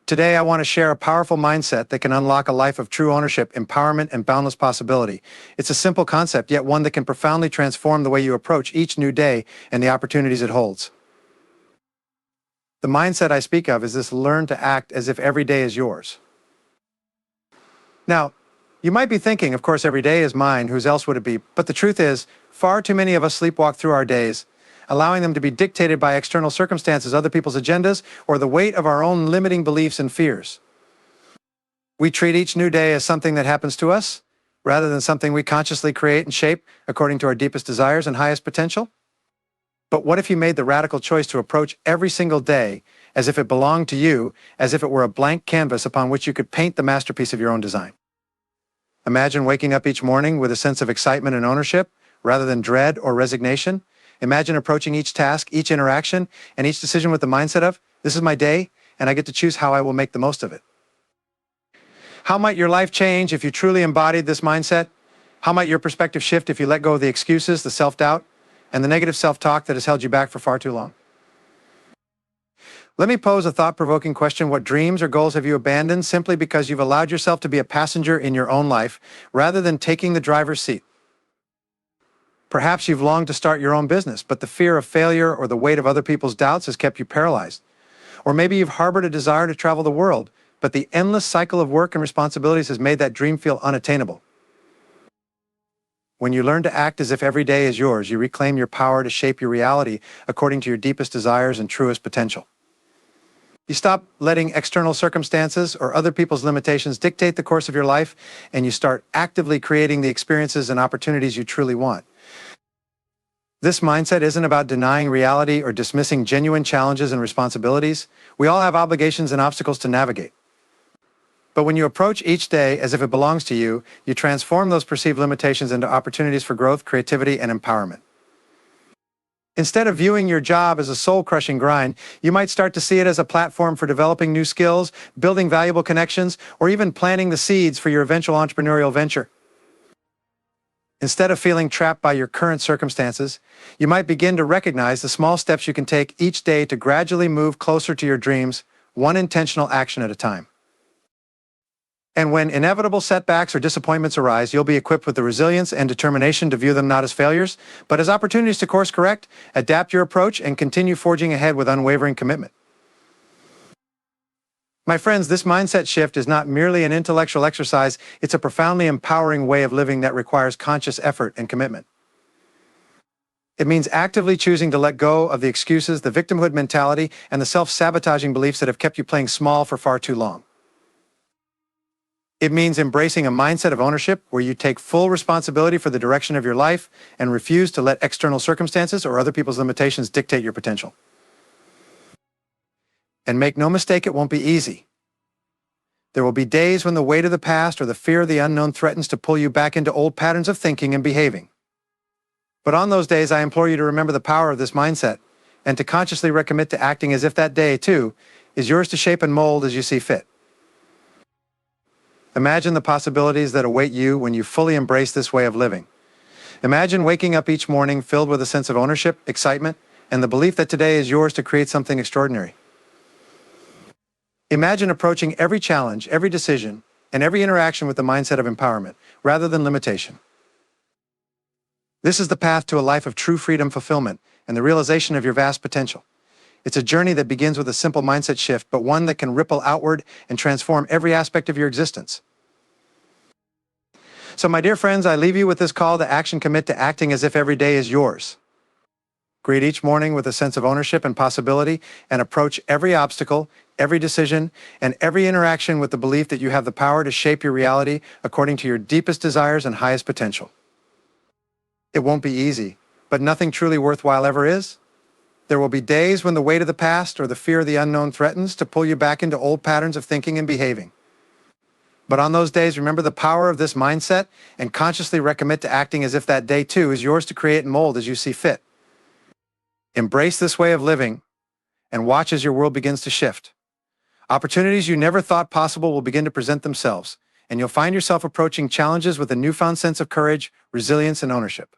Today, I want to share a powerful mindset that can unlock a life of true ownership, empowerment, and boundless possibility. It's a simple concept, yet one that can profoundly transform the way you approach each new day and the opportunities it holds. The mindset I speak of is this: learn to act as if every day is yours. Now, you might be thinking, of course, every day is mine, whose else would it be? But the truth is, far too many of us sleepwalk through our days, allowing them to be dictated by external circumstances, other people's agendas, or the weight of our own limiting beliefs and fears. We treat each new day as something that happens to us, rather than something we consciously create and shape according to our deepest desires and highest potential. But what if you made the radical choice to approach every single day as if it belonged to you, as if it were a blank canvas upon which you could paint the masterpiece of your own design? Imagine waking up each morning with a sense of excitement and ownership, rather than dread or resignation. Imagine approaching each task, each interaction, and each decision with the mindset of, this is my day, and I get to choose how I will make the most of it. How might your life change if you truly embodied this mindset? How might your perspective shift if you let go of the excuses, the self-doubt, and the negative self-talk that has held you back for far too long? Let me pose a thought-provoking question. What dreams or goals have you abandoned simply because you've allowed yourself to be a passenger in your own life, rather than taking the driver's seat? Perhaps you've longed to start your own business, but the fear of failure or the weight of other people's doubts has kept you paralyzed. Or maybe you've harbored a desire to travel the world, but the endless cycle of work and responsibilities has made that dream feel unattainable. When you learn to act as if every day is yours, you reclaim your power to shape your reality according to your deepest desires and truest potential. You stop letting external circumstances or other people's limitations dictate the course of your life, and you start actively creating the experiences and opportunities you truly want. This mindset isn't about denying reality or dismissing genuine challenges and responsibilities. We all have obligations and obstacles to navigate. But when you approach each day as if it belongs to you, you transform those perceived limitations into opportunities for growth, creativity, and empowerment. Instead of viewing your job as a soul-crushing grind, you might start to see it as a platform for developing new skills, building valuable connections, or even planting the seeds for your eventual entrepreneurial venture. Instead of feeling trapped by your current circumstances, you might begin to recognize the small steps you can take each day to gradually move closer to your dreams, one intentional action at a time. And when inevitable setbacks or disappointments arise, you'll be equipped with the resilience and determination to view them not as failures, but as opportunities to course correct, adapt your approach, and continue forging ahead with unwavering commitment. My friends, this mindset shift is not merely an intellectual exercise, it's a profoundly empowering way of living that requires conscious effort and commitment. It means actively choosing to let go of the excuses, the victimhood mentality, and the self-sabotaging beliefs that have kept you playing small for far too long. It means embracing a mindset of ownership where you take full responsibility for the direction of your life and refuse to let external circumstances or other people's limitations dictate your potential. And make no mistake, it won't be easy. There will be days when the weight of the past or the fear of the unknown threatens to pull you back into old patterns of thinking and behaving. But on those days, I implore you to remember the power of this mindset and to consciously recommit to acting as if that day, too, is yours to shape and mold as you see fit. Imagine the possibilities that await you when you fully embrace this way of living. Imagine waking up each morning filled with a sense of ownership, excitement, and the belief that today is yours to create something extraordinary. Imagine approaching every challenge, every decision, and every interaction with the mindset of empowerment, rather than limitation. This is the path to a life of true freedom, fulfillment, and the realization of your vast potential. It's a journey that begins with a simple mindset shift, but one that can ripple outward and transform every aspect of your existence. So, my dear friends, I leave you with this call to action. Commit to acting as if every day is yours. Greet each morning with a sense of ownership and possibility, and approach every obstacle, every decision, and every interaction with the belief that you have the power to shape your reality according to your deepest desires and highest potential. It won't be easy, but nothing truly worthwhile ever is. There will be days when the weight of the past or the fear of the unknown threatens to pull you back into old patterns of thinking and behaving. But on those days, remember the power of this mindset and consciously recommit to acting as if that day, too, is yours to create and mold as you see fit. Embrace this way of living and watch as your world begins to shift. Opportunities you never thought possible will begin to present themselves, and you'll find yourself approaching challenges with a newfound sense of courage, resilience, and ownership.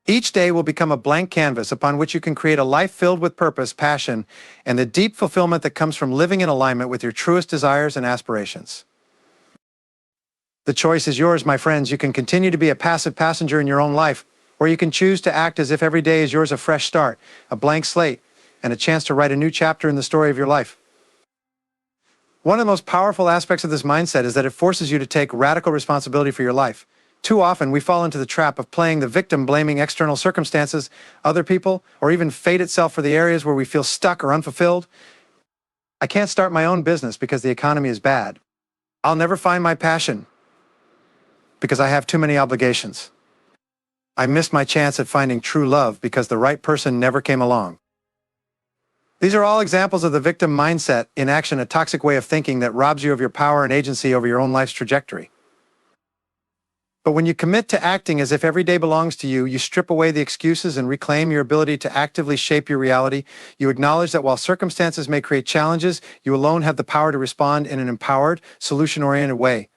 Each day will become a blank canvas upon which you can create a life filled with purpose, passion, and the deep fulfillment that comes from living in alignment with your truest desires and aspirations. The choice is yours, my friends. You can continue to be a passive passenger in your own life, or you can choose to act as if every day is yours a fresh start, a blank slate, and a chance to write a new chapter in the story of your life. One of the most powerful aspects of this mindset is that it forces you to take radical responsibility for your life. Too often, we fall into the trap of playing the victim, blaming external circumstances, other people, or even fate itself for the areas where we feel stuck or unfulfilled. I can't start my own business because the economy is bad. I'll never find my passion because I have too many obligations. I missed my chance at finding true love because the right person never came along. These are all examples of the victim mindset in action, a toxic way of thinking that robs you of your power and agency over your own life's trajectory. But when you commit to acting as if every day belongs to you, you strip away the excuses and reclaim your ability to actively shape your reality. You acknowledge that while circumstances may create challenges, you alone have the power to respond in an empowered, solution-oriented way.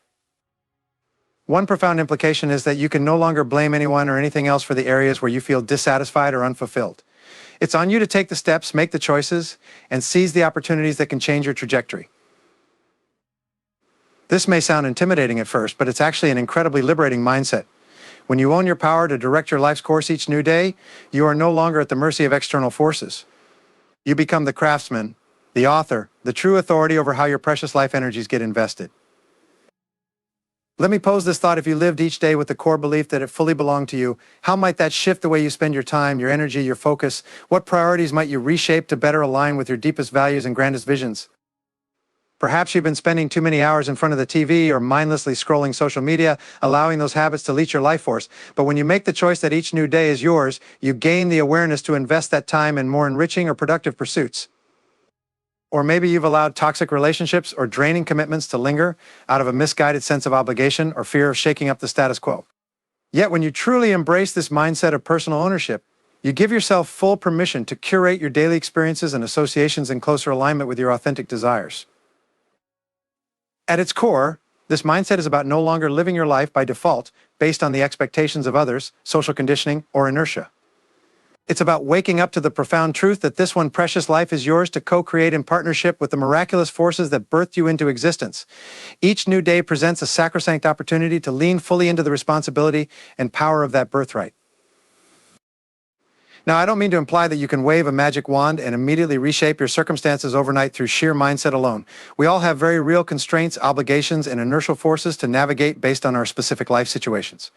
One profound implication is that you can no longer blame anyone or anything else for the areas where you feel dissatisfied or unfulfilled. It's on you to take the steps, make the choices, and seize the opportunities that can change your trajectory. This may sound intimidating at first, but it's actually an incredibly liberating mindset. When you own your power to direct your life's course each new day, you are no longer at the mercy of external forces. You become the craftsman, the author, the true authority over how your precious life energies get invested. Let me pose this thought: if you lived each day with the core belief that it fully belonged to you, how might that shift the way you spend your time, your energy, your focus? What priorities might you reshape to better align with your deepest values and grandest visions? Perhaps you've been spending too many hours in front of the TV or mindlessly scrolling social media, allowing those habits to leech your life force. But when you make the choice that each new day is yours, you gain the awareness to invest that time in more enriching or productive pursuits. Or maybe you've allowed toxic relationships or draining commitments to linger out of a misguided sense of obligation or fear of shaking up the status quo. Yet when you truly embrace this mindset of personal ownership, you give yourself full permission to curate your daily experiences and associations in closer alignment with your authentic desires. At its core, this mindset is about no longer living your life by default based on the expectations of others, social conditioning, or inertia. It's about waking up to the profound truth that this one precious life is yours to co-create in partnership with the miraculous forces that birthed you into existence. Each new day presents a sacrosanct opportunity to lean fully into the responsibility and power of that birthright. Now, I don't mean to imply that you can wave a magic wand and immediately reshape your circumstances overnight through sheer mindset alone. We all have very real constraints, obligations, and inertial forces to navigate based on our specific life situations.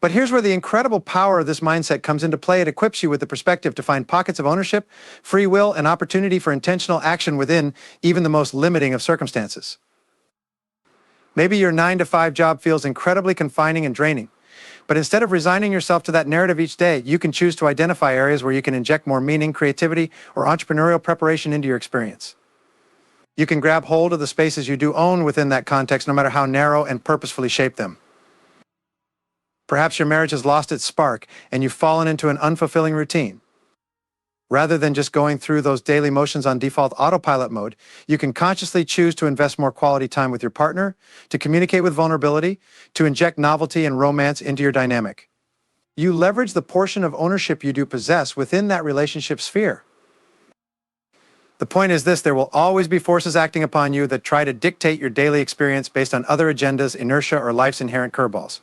But here's where the incredible power of this mindset comes into play. It equips you with the perspective to find pockets of ownership, free will, and opportunity for intentional action within even the most limiting of circumstances. Maybe your 9-to-5 job feels incredibly confining and draining, but instead of resigning yourself to that narrative each day, you can choose to identify areas where you can inject more meaning, creativity, or entrepreneurial preparation into your experience. You can grab hold of the spaces you do own within that context, no matter how narrow, and purposefully shape them. Perhaps your marriage has lost its spark and you've fallen into an unfulfilling routine. Rather than just going through those daily motions on default autopilot mode, you can consciously choose to invest more quality time with your partner, to communicate with vulnerability, to inject novelty and romance into your dynamic. You leverage the portion of ownership you do possess within that relationship sphere. The point is this: there will always be forces acting upon you that try to dictate your daily experience based on other agendas, inertia, or life's inherent curveballs.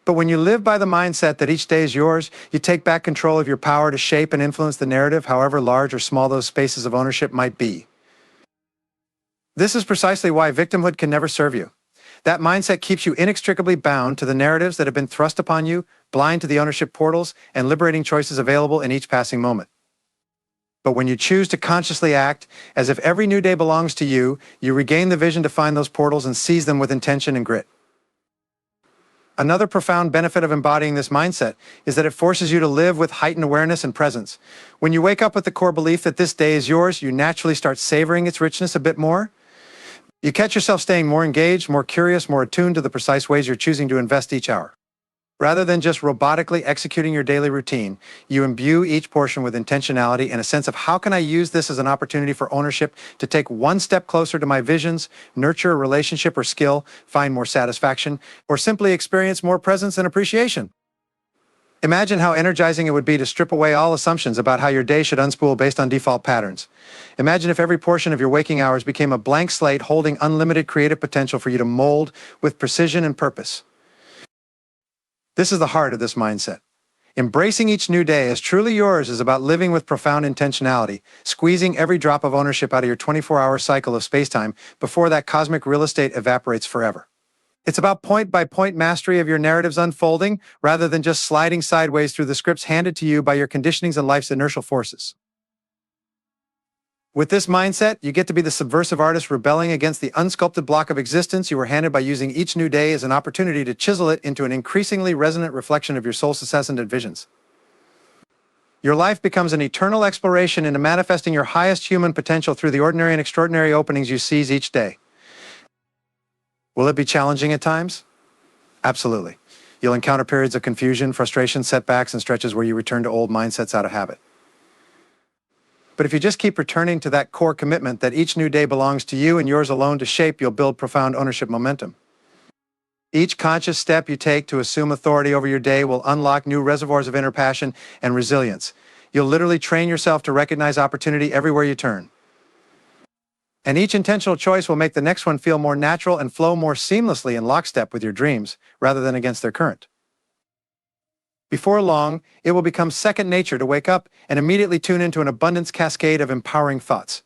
But when you live by the mindset that each day is yours, you take back control of your power to shape and influence the narrative, however large or small those spaces of ownership might be. This is precisely why victimhood can never serve you. That mindset keeps you inextricably bound to the narratives that have been thrust upon you, blind to the ownership portals and liberating choices available in each passing moment. But when you choose to consciously act as if every new day belongs to you, you regain the vision to find those portals and seize them with intention and grit. Another profound benefit of embodying this mindset is that it forces you to live with heightened awareness and presence. When you wake up with the core belief that this day is yours, you naturally start savoring its richness a bit more. You catch yourself staying more engaged, more curious, more attuned to the precise ways you're choosing to invest each hour. Rather than just robotically executing your daily routine, you imbue each portion with intentionality and a sense of how can I use this as an opportunity for ownership to take one step closer to my visions, nurture a relationship or skill, find more satisfaction, or simply experience more presence and appreciation. Imagine how energizing it would be to strip away all assumptions about how your day should unspool based on default patterns. Imagine if every portion of your waking hours became a blank slate holding unlimited creative potential for you to mold with precision and purpose. This is the heart of this mindset. Embracing each new day as truly yours is about living with profound intentionality, squeezing every drop of ownership out of your 24-hour cycle of spacetime before that cosmic real estate evaporates forever. It's about point-by-point mastery of your narrative's unfolding, rather than just sliding sideways through the scripts handed to you by your conditionings and life's inertial forces. With this mindset, you get to be the subversive artist rebelling against the unsculpted block of existence you were handed by using each new day as an opportunity to chisel it into an increasingly resonant reflection of your soul's ascendant visions. Your life becomes an eternal exploration into manifesting your highest human potential through the ordinary and extraordinary openings you seize each day. Will it be challenging at times? Absolutely. You'll encounter periods of confusion, frustration, setbacks, and stretches where you return to old mindsets out of habit. But if you just keep returning to that core commitment that each new day belongs to you and yours alone to shape, you'll build profound ownership momentum. Each conscious step you take to assume authority over your day will unlock new reservoirs of inner passion and resilience. You'll literally train yourself to recognize opportunity everywhere you turn. And each intentional choice will make the next one feel more natural and flow more seamlessly in lockstep with your dreams, rather than against their current. Before long, it will become second nature to wake up and immediately tune into an abundance cascade of empowering thoughts.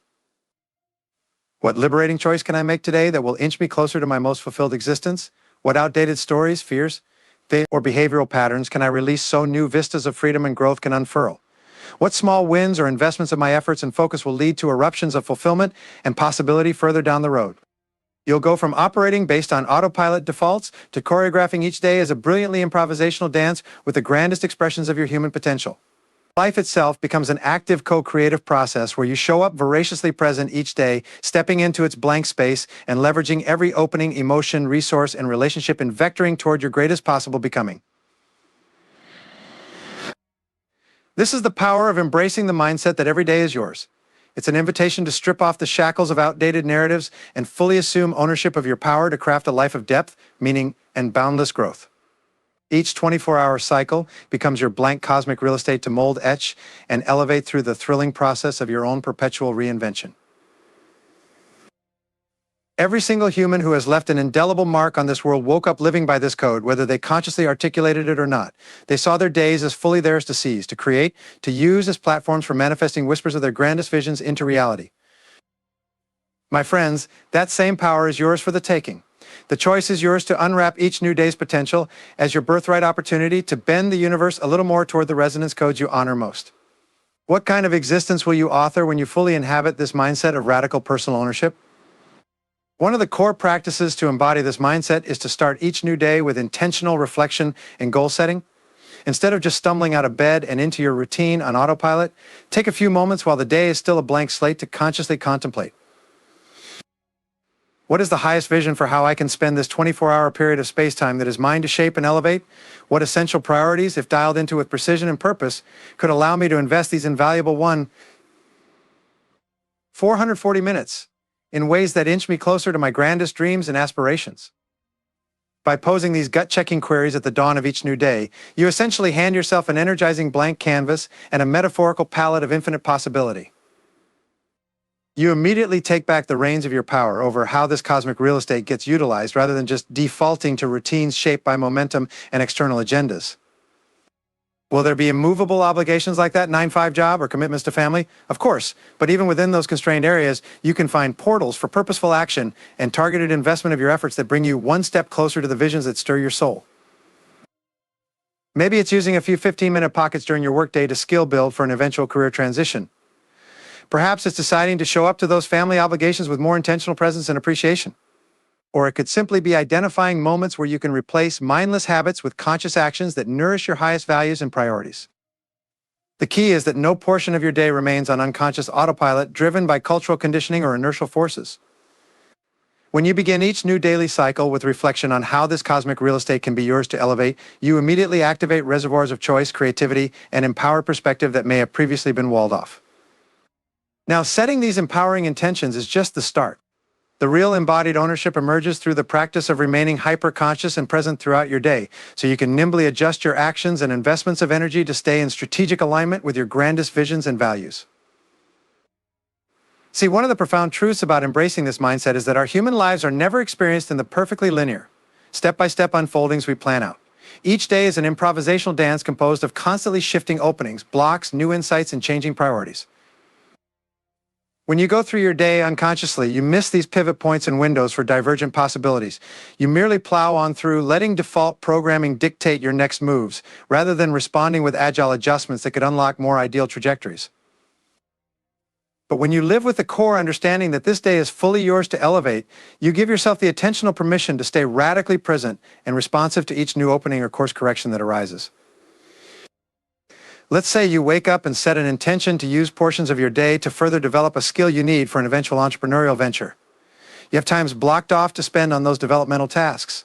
What liberating choice can I make today that will inch me closer to my most fulfilled existence? What outdated stories, fears, or behavioral patterns can I release so new vistas of freedom and growth can unfurl? What small wins or investments of my efforts and focus will lead to eruptions of fulfillment and possibility further down the road? You'll go from operating based on autopilot defaults to choreographing each day as a brilliantly improvisational dance with the grandest expressions of your human potential. Life itself becomes an active co-creative process where you show up voraciously present each day, stepping into its blank space and leveraging every opening, emotion, resource, and relationship in vectoring toward your greatest possible becoming. This is the power of embracing the mindset that every day is yours. It's an invitation to strip off the shackles of outdated narratives and fully assume ownership of your power to craft a life of depth, meaning, and boundless growth. Each 24-hour cycle becomes your blank cosmic real estate to mold, etch, and elevate through the thrilling process of your own perpetual reinvention. Every single human who has left an indelible mark on this world woke up living by this code, whether they consciously articulated it or not. They saw their days as fully theirs to seize, to create, to use as platforms for manifesting whispers of their grandest visions into reality. My friends, that same power is yours for the taking. The choice is yours to unwrap each new day's potential as your birthright opportunity to bend the universe a little more toward the resonance codes you honor most. What kind of existence will you author when you fully inhabit this mindset of radical personal ownership? One of the core practices to embody this mindset is to start each new day with intentional reflection and goal setting. Instead of just stumbling out of bed and into your routine on autopilot, take a few moments while the day is still a blank slate to consciously contemplate. What is the highest vision for how I can spend this 24-hour period of space-time that is mine to shape and elevate? What essential priorities, if dialed into with precision and purpose, could allow me to invest these invaluable 440 minutes in ways that inch me closer to my grandest dreams and aspirations? By posing these gut-checking queries at the dawn of each new day, you essentially hand yourself an energizing blank canvas and a metaphorical palette of infinite possibility. You immediately take back the reins of your power over how this cosmic real estate gets utilized, rather than just defaulting to routines shaped by momentum and external agendas. Will there be immovable obligations like that 9-to-5 job or commitments to family? Of course, but even within those constrained areas, you can find portals for purposeful action and targeted investment of your efforts that bring you one step closer to the visions that stir your soul. Maybe it's using a few 15-minute pockets during your workday to skill build for an eventual career transition. Perhaps it's deciding to show up to those family obligations with more intentional presence and appreciation. Or it could simply be identifying moments where you can replace mindless habits with conscious actions that nourish your highest values and priorities. The key is that no portion of your day remains on unconscious autopilot driven by cultural conditioning or inertial forces. When you begin each new daily cycle with reflection on how this cosmic real estate can be yours to elevate, you immediately activate reservoirs of choice, creativity, and empowered perspective that may have previously been walled off. Now, setting these empowering intentions is just the start. The real embodied ownership emerges through the practice of remaining hyper-conscious and present throughout your day, so you can nimbly adjust your actions and investments of energy to stay in strategic alignment with your grandest visions and values. See, one of the profound truths about embracing this mindset is that our human lives are never experienced in the perfectly linear, step-by-step unfoldings we plan out. Each day is an improvisational dance composed of constantly shifting openings, blocks, new insights, and changing priorities. When you go through your day unconsciously, you miss these pivot points and windows for divergent possibilities. You merely plow on through, letting default programming dictate your next moves, rather than responding with agile adjustments that could unlock more ideal trajectories. But when you live with the core understanding that this day is fully yours to elevate, you give yourself the attentional permission to stay radically present and responsive to each new opening or course correction that arises. Let's say you wake up and set an intention to use portions of your day to further develop a skill you need for an eventual entrepreneurial venture. You have times blocked off to spend on those developmental tasks.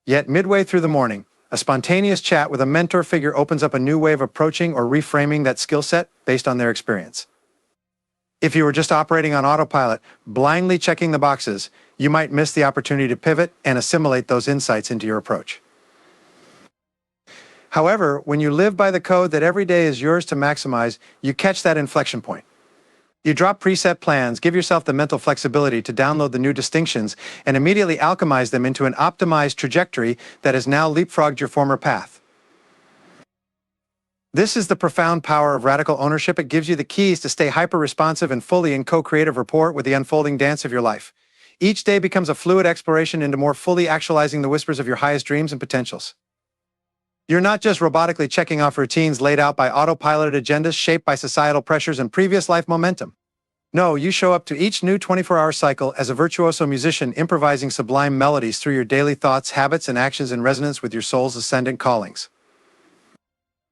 Yet midway through the morning, a spontaneous chat with a mentor figure opens up a new way of approaching or reframing that skill set based on their experience. If you were just operating on autopilot, blindly checking the boxes, you might miss the opportunity to pivot and assimilate those insights into your approach. However, when you live by the code that every day is yours to maximize, you catch that inflection point. You drop preset plans, give yourself the mental flexibility to download the new distinctions, and immediately alchemize them into an optimized trajectory that has now leapfrogged your former path. This is the profound power of radical ownership. It gives you the keys to stay hyper-responsive and fully in co-creative rapport with the unfolding dance of your life. Each day becomes a fluid exploration into more fully actualizing the whispers of your highest dreams and potentials. You're not just robotically checking off routines laid out by autopiloted agendas shaped by societal pressures and previous life momentum. No, you show up to each new 24-hour cycle as a virtuoso musician improvising sublime melodies through your daily thoughts, habits, and actions in resonance with your soul's ascendant callings.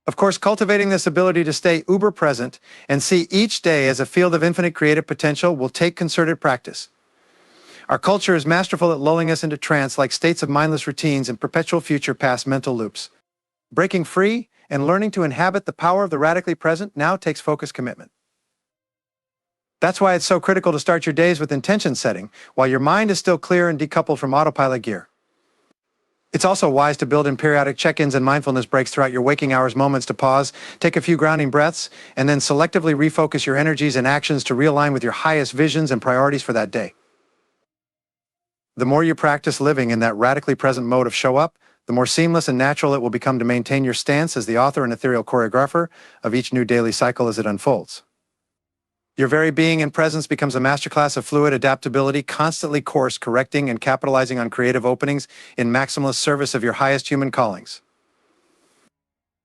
Of course, cultivating this ability to stay uber present and see each day as a field of infinite creative potential will take concerted practice. Our culture is masterful at lulling us into trance-like states of mindless routines and perpetual future past mental loops. Breaking free and learning to inhabit the power of the radically present now takes focused commitment. That's why it's so critical to start your days with intention setting, while your mind is still clear and decoupled from autopilot gear. It's also wise to build in periodic check-ins and mindfulness breaks throughout your waking hours, moments to pause, take a few grounding breaths, and then selectively refocus your energies and actions to realign with your highest visions and priorities for that day. The more you practice living in that radically present mode of show up, the more seamless and natural it will become to maintain your stance as the author and ethereal choreographer of each new daily cycle as it unfolds. Your very being and presence becomes a masterclass of fluid adaptability, constantly course correcting and capitalizing on creative openings in maximalist service of your highest human callings.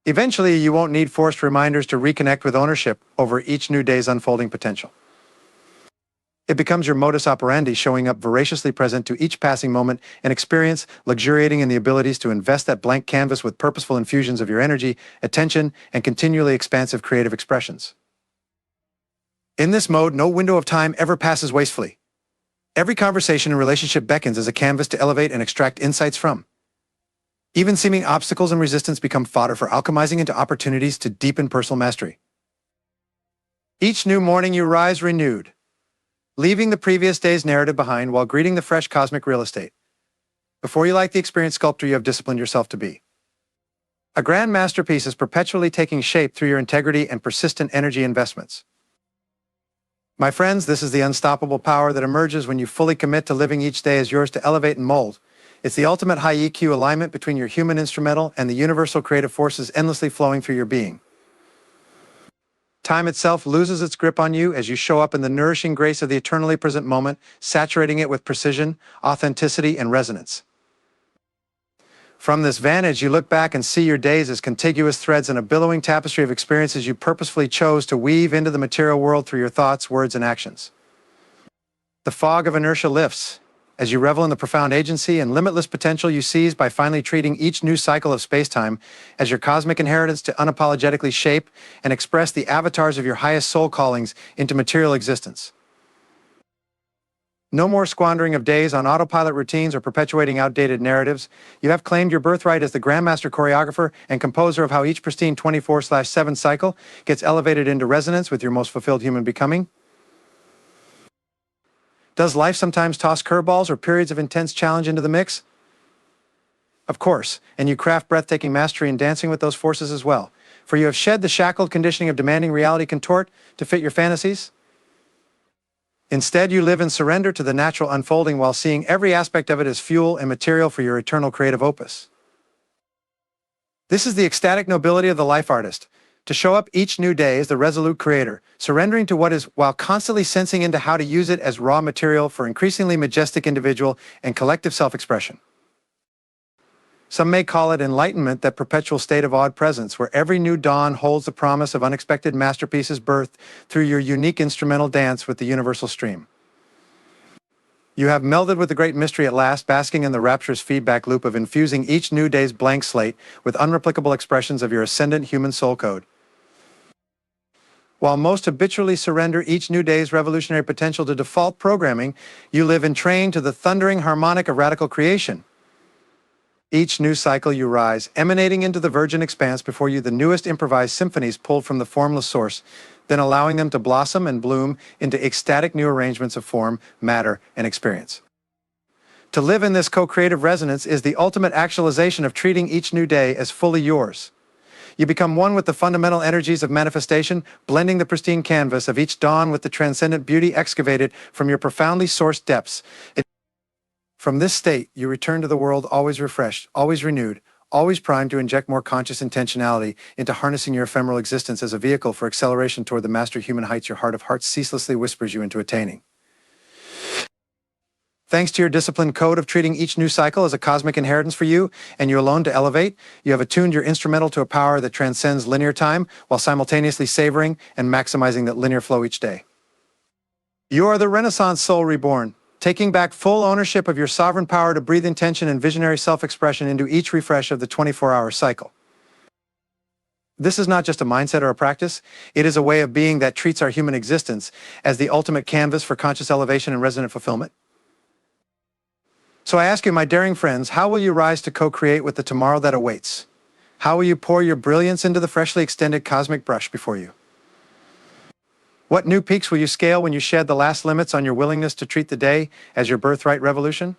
Eventually, you won't need forced reminders to reconnect with ownership over each new day's unfolding potential. It becomes your modus operandi, showing up voraciously present to each passing moment and experience, luxuriating in the abilities to invest that blank canvas with purposeful infusions of your energy, attention, and continually expansive creative expressions. In this mode, no window of time ever passes wastefully. Every conversation and relationship beckons as a canvas to elevate and extract insights from. Even seeming obstacles and resistance become fodder for alchemizing into opportunities to deepen personal mastery. Each new morning you rise renewed, leaving the previous day's narrative behind while greeting the fresh cosmic real estate. Before you like the experienced sculptor you have disciplined yourself to be. A grand masterpiece is perpetually taking shape through your integrity and persistent energy investments. My friends, this is the unstoppable power that emerges when you fully commit to living each day as yours to elevate and mold. It's the ultimate high EQ alignment between your human instrumental and the universal creative forces endlessly flowing through your being. Time itself loses its grip on you as you show up in the nourishing grace of the eternally present moment, saturating it with precision, authenticity, and resonance. From this vantage, you look back and see your days as contiguous threads in a billowing tapestry of experiences you purposefully chose to weave into the material world through your thoughts, words, and actions. The fog of inertia lifts as you revel in the profound agency and limitless potential you seize by finally treating each new cycle of space-time as your cosmic inheritance to unapologetically shape and express the avatars of your highest soul callings into material existence. No more squandering of days on autopilot routines or perpetuating outdated narratives. You have claimed your birthright as the grandmaster choreographer and composer of how each pristine 24/7 cycle gets elevated into resonance with your most fulfilled human becoming. Does life sometimes toss curveballs or periods of intense challenge into the mix? Of course, and you craft breathtaking mastery in dancing with those forces as well. For you have shed the shackled conditioning of demanding reality contort to fit your fantasies. Instead, you live in surrender to the natural unfolding while seeing every aspect of it as fuel and material for your eternal creative opus. This is the ecstatic nobility of the life artist, to show up each new day as the resolute creator, surrendering to what is while constantly sensing into how to use it as raw material for increasingly majestic individual and collective self-expression. Some may call it enlightenment, that perpetual state of awed presence, where every new dawn holds the promise of unexpected masterpieces birthed through your unique instrumental dance with the universal stream. You have melded with the great mystery at last, basking in the rapturous feedback loop of infusing each new day's blank slate with unreplicable expressions of your ascendant human soul code. While most habitually surrender each new day's revolutionary potential to default programming, you live entrained to the thundering harmonic of radical creation. Each new cycle you rise, emanating into the virgin expanse before you the newest improvised symphonies pulled from the formless source, then allowing them to blossom and bloom into ecstatic new arrangements of form, matter, and experience. To live in this co-creative resonance is the ultimate actualization of treating each new day as fully yours. You become one with the fundamental energies of manifestation, blending the pristine canvas of each dawn with the transcendent beauty excavated from your profoundly sourced depths. From this state, you return to the world always refreshed, always renewed, always primed to inject more conscious intentionality into harnessing your ephemeral existence as a vehicle for acceleration toward the master human heights your heart of hearts ceaselessly whispers you into attaining. Thanks to your disciplined code of treating each new cycle as a cosmic inheritance for you, and you alone to elevate, you have attuned your instrumental to a power that transcends linear time while simultaneously savoring and maximizing that linear flow each day. You are the Renaissance soul reborn, taking back full ownership of your sovereign power to breathe intention and visionary self-expression into each refresh of the 24-hour cycle. This is not just a mindset or a practice, it is a way of being that treats our human existence as the ultimate canvas for conscious elevation and resonant fulfillment. So I ask you, my daring friends, how will you rise to co-create with the tomorrow that awaits? How will you pour your brilliance into the freshly extended cosmic brush before you? What new peaks will you scale when you shed the last limits on your willingness to treat the day as your birthright revolution?